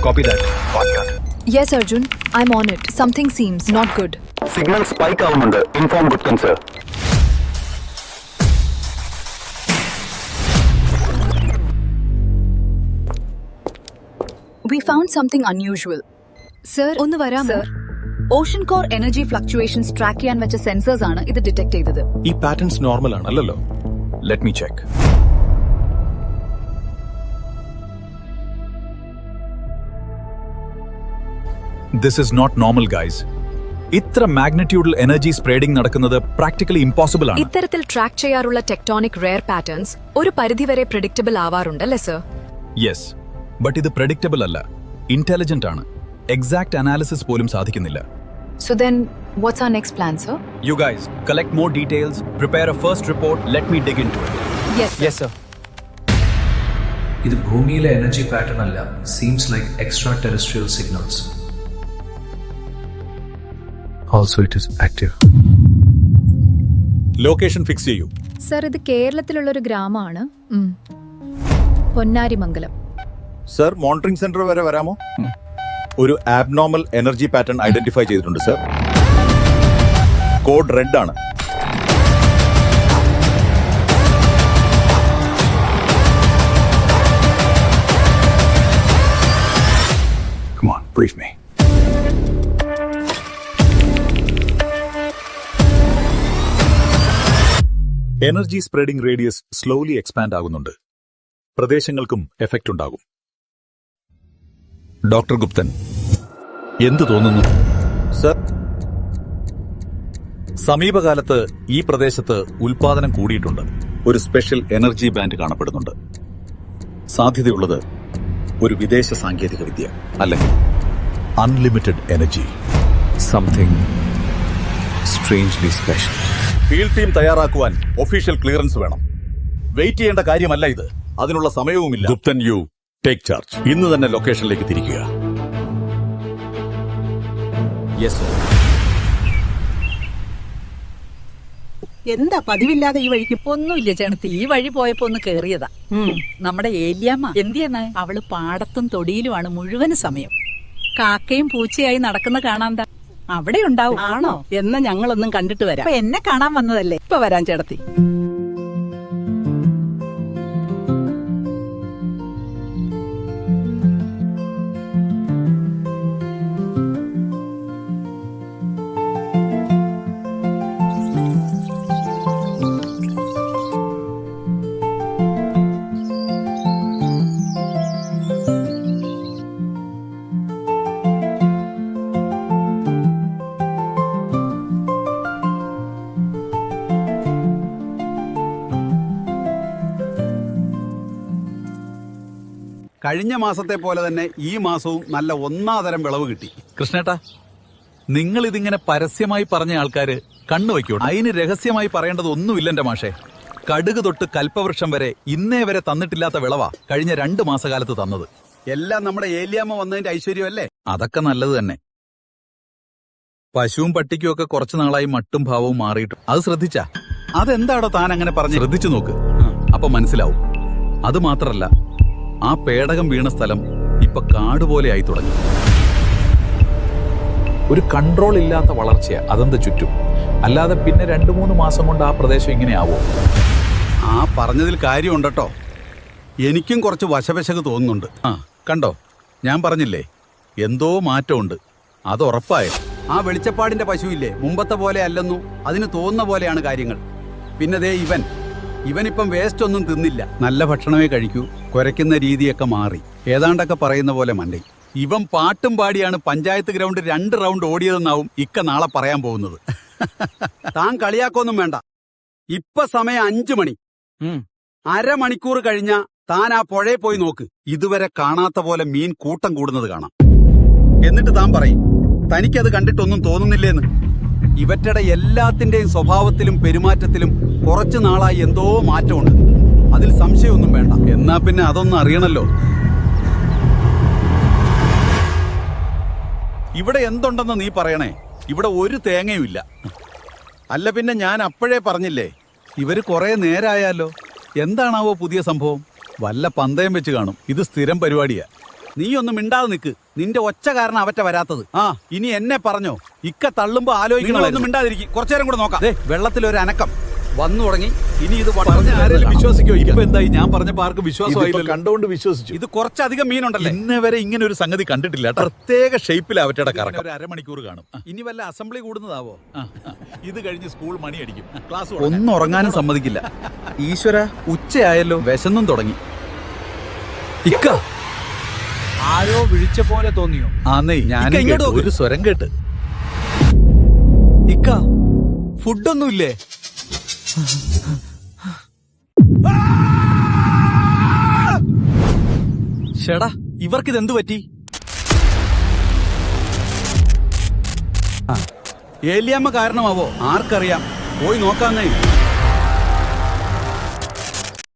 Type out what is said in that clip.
Copy that. Yes, Arjun. I'm on it. Something seems not good. Signal spike ആവുന്നുണ്ട്. Inform Guptan sir. We found something unusual. Sir, ഒന്ന് വരാമോ? Ocean core energy fluctuations track ചെയ്യാൻ വെച്ച sensors ആണ് ഇത് detect ചെയ്തത്. ഈ patterns normal ആണല്ലോ. Let me check. This is not normal, guys. ഇത്ര മാഗ്നിറ്റ്യൂഡിൽ എനർജി സ്പ്രെഡിംഗ് നടക്കുന്നത് പ്രാക്ടിക്കലി ഇംപോസിബിൾ ആണ്. ഇത്തരത്തിൽ ട്രാക്ക് ചെയ്യാറുള്ള ടെക്ടോണിക് റെയർ പാറ്റേൺസ് ഒരു പരിധിവരെ പ്രെഡിക്റ്റബിൾ ആവാറുണ്ടല്ലേ സർ? യെസ്, ബട്ട് ഇത് പ്രെഡിക്റ്റബിൾ അല്ല, ഇന്റലിജന്റ് ആണ്. എക്സാക്ട് അനാലിസിസ് പോലും സാധിക്കുന്നില്ല. So then, what's our next plan, sir? You guys, collect more details, prepare a first report, let me dig into it. Yes, sir. Yes, sir. ഇത് ഭൂമിയിലെ energy pattern അല്ല, seems like extra terrestrial signals. Also it is active. Location fix ചെയ്യൂ. Sir, ഇത് കേരളത്തിലുള്ള ഒരു ഗ്രാമമാണ്, Ponnarimangalam. Sir, monitoring centre വരെ വരാമോ? ഒരു ആബ്നോർമൽ എനർജി പാറ്റേൺ ഐഡന്റിഫൈ ചെയ്തിട്ടുണ്ട് സർ. കോഡ് റെഡ് ആണ്. Come on, brief me. Energy spreading radius slowly expand ആകുന്നുണ്ട്. പ്രദേശങ്ങൾക്കും എഫക്റ്റ് ഉണ്ടാകും. ഡോക്ടർ ഗുപ്തൻ, എന്തു തോന്നുന്നു? സർ, സമീപകാലത്ത് ഈ പ്രദേശത്ത് ഉൽപാദനം കൂടിയിട്ടുണ്ട്. ഒരു സ്പെഷ്യൽ എനർജി ബാൻഡ് കാണപ്പെടുന്നുണ്ട്. സാധ്യതയുള്ളത് ഒരു വിദേശ സാങ്കേതിക വിദ്യ അല്ലെങ്കിൽ unlimited energy. Something strangely special. Field team തയ്യാറാക്കുവാൻ ഒഫീഷ്യൽ ക്ലിയറൻസ് വേണം. വെയിറ്റ് ചെയ്യേണ്ട കാര്യമല്ല ഇത്. അതിനുള്ള സമയവുമില്ല. Gupthan, you take charge. ഇന്ന് തന്നെ ലൊക്കേഷനിലേക്ക് തിരിക്കുക. യെസ്. എന്താ പതിവില്ലാതെ ഈ വഴിക്ക്? ഒന്നുമില്ല ചേട്ടത്തി, ഈ വഴി പോയപ്പോ ഒന്ന് കേറിയതാ. നമ്മുടെ ഏലിയാമ്മ എന്തിയെന്ന് അവള് പാടത്തും തൊടിയിലുമാണ് മുഴുവൻ സമയം. കാക്കയും പൂച്ചയായി നടക്കുന്ന കാണാന്താ അവിടെ ഉണ്ടാവും. ആണോ? എന്നാ ഞങ്ങളൊന്നും കണ്ടിട്ട് വരാം. അപ്പൊ എന്നെ കാണാൻ വന്നതല്ലേ? ഇപ്പൊ വരാൻ ചേട്ടത്തി. കഴിഞ്ഞ മാസത്തെ പോലെ തന്നെ ഈ മാസവും നല്ല ഒന്നാതരം വിളവ് കിട്ടി. കൃഷ്ണേട്ടാ, നിങ്ങൾ ഇതിങ്ങനെ പരസ്യമായി പറഞ്ഞ ആൾക്കാര് കണ്ണുവയ്ക്കോ? അതിന് രഹസ്യമായി പറയേണ്ടത് ഒന്നുമില്ലെന്റെ മാഷേ. കടുക് തൊട്ട് കൽപ്പവൃക്ഷം വരെ ഇന്നേ വരെ തന്നിട്ടില്ലാത്ത വിളവാ കഴിഞ്ഞ 2 മാസകാലത്ത് തന്നത്. എല്ലാം നമ്മുടെ ഏലിയാമ്മ വന്നതിന്റെ ഐശ്വര്യമല്ലേ? അതൊക്കെ നല്ലത് തന്നെ. പശുവും പട്ടിക്കും ഒക്കെ കുറച്ചു നാളായി മട്ടും ഭാവവും മാറിയിട്ടു. അത് ശ്രദ്ധിച്ചാ? അതെന്താടോ താൻ അങ്ങനെ പറഞ്ഞു? ശ്രദ്ധിച്ചു നോക്ക്, അപ്പൊ മനസ്സിലാവും. അത് മാത്രല്ല, ആ പേടകം വീണ സ്ഥലം ഇപ്പൊ കാടുപോലെ ആയി തുടങ്ങി. ഒരു കൺട്രോൾ ഇല്ലാത്ത വളർച്ചയാ അതെന്ത് ചുറ്റും. അല്ലാതെ പിന്നെ 2-3 മാസം കൊണ്ട് ആ പ്രദേശം ഇങ്ങനെ ആവോ? ആ പറഞ്ഞതിൽ കാര്യമുണ്ടോ. എനിക്കും കുറച്ച് വശവശക്ക് തോന്നുന്നുണ്ട്. കണ്ടോ, ഞാൻ പറഞ്ഞില്ലേ, എന്തോ മാറ്റമുണ്ട്. അത് ഉറപ്പായോ? ആ വെളിച്ചപ്പാടിന്റെ പശുവില്ലേ, മുമ്പത്തെ പോലെ അല്ലെന്നു അതിന് തോന്നുന്ന പോലെയാണ് കാര്യങ്ങൾ. പിന്നെ ദേ ഇവനിപ്പം വേസ്റ്റ് ഒന്നും തിന്നില്ല, നല്ല ഭക്ഷണമേ കഴിക്കൂ, കുരയ്ക്കുന്ന രീതിയൊക്കെ മാറി, ഏതാണ്ടൊക്കെ പറയുന്ന പോലെ മണ്ടേ. ഇവൻ പാട്ടും പാടിയാണ് പഞ്ചായത്ത് ഗ്രൗണ്ട് 2 റൗണ്ട് ഓടിയതെന്നാവും ഇക്ക നാളെ പറയാൻ പോകുന്നത്. താൻ കളിയാക്കൊന്നും വേണ്ട. ഇപ്പൊ സമയം 5 മണി. അരമണിക്കൂർ കഴിഞ്ഞ താൻ ആ പുഴയിൽ പോയി നോക്ക്. ഇതുവരെ കാണാത്ത പോലെ മീൻ കൂട്ടം കൂടുന്നത് കാണാം. എന്നിട്ട് താൻ പറയും തനിക്കത് കണ്ടിട്ടൊന്നും തോന്നുന്നില്ലേന്ന്. ഇവറ്റയുടെ എല്ലാത്തിന്റെയും സ്വഭാവത്തിലും പെരുമാറ്റത്തിലും കുറച്ചു നാളായി എന്തോ മാറ്റമുണ്ട്. അതിൽ സംശയമൊന്നും വേണ്ട. എന്നാ പിന്നെ അതൊന്നും അറിയണല്ലോ. ഇവിടെ എന്തുണ്ടെന്ന് നീ പറയണേ? ഇവിടെ ഒരു തേങ്ങയും ഇല്ല. അല്ല പിന്നെ ഞാൻ അപ്പോഴേ പറഞ്ഞില്ലേ, ഇവര് കുറെ നേരായാലോ. എന്താണാവോ പുതിയ സംഭവം? വല്ല പന്തയം വെച്ച് കാണും. ഇത് സ്ഥിരം പരിപാടിയാ. നീ ഒന്നും മിണ്ടാതെ നിക്ക്. നിന്റെ ഒച്ച കാരണം അവറ്റ വരാത്തത്. ആ ഇനി എന്നെ പറഞ്ഞോ, ഇക്ക തള്ളുമ്പോ ആലോചിക്കണം. ഒന്നും മിണ്ടാതിരിക്കും, കുറച്ചേരം കൂടെ നോക്കാം. വെള്ളത്തിലൊരു അനക്കം വന്നു തുടങ്ങി. ഇനി ഇത് പറഞ്ഞ ആരെങ്കിലും വിശ്വസിക്കോ? ഇപ്പൊ എന്തായി ഞാൻ പറഞ്ഞപ്പോ ആർക്കും ഇതിപ്പോ വിശ്വാസമായില്ലല്ലോ. കണ്ടുകൊണ്ട് വിശ്വസിച്ചു. ഇത് കുറച്ചധികം മീനുണ്ടല്ലേ. ഇന്നേ വരെ ഇങ്ങനെ ഒരു സംഗതി കണ്ടിട്ടില്ല കേട്ടോ. പ്രത്യേക ഷേപ്പിൽ അവറ്റയുടെ കറക്കം. ഒരു അരമണിക്കൂർ കാണും. ഇനി വല്ല അസംബ്ലി കൂടുന്നതാവോ? ഇത് കഴിഞ്ഞ് സ്കൂൾ മണി അടിക്കും. ക്ലാസ് ഒന്നും ഉറങ്ങാനും സമ്മതിക്കില്ല. ഈശ്വര, ഉച്ചയായല്ലോ, വിശന്നും തുടങ്ങി. ഇക്ക ആരോ വിളിച്ച പോലെ തോന്നിയോ? ആന്നേ, ഞാൻ ഇക്ക ഇങ്ങോട്ട് കേട്ടു, നോക്ക്. ഒരു സ്വരം കേട്ട്. ഇക്ക ഫുഡൊന്നുമില്ലേ? ഷെടാ, ഇവർക്കിത് എന്തു പറ്റി? ഏലിയാമ്മ കാരണമാവോ? ആർക്കറിയാം. പോയി നോക്കാന്നേ.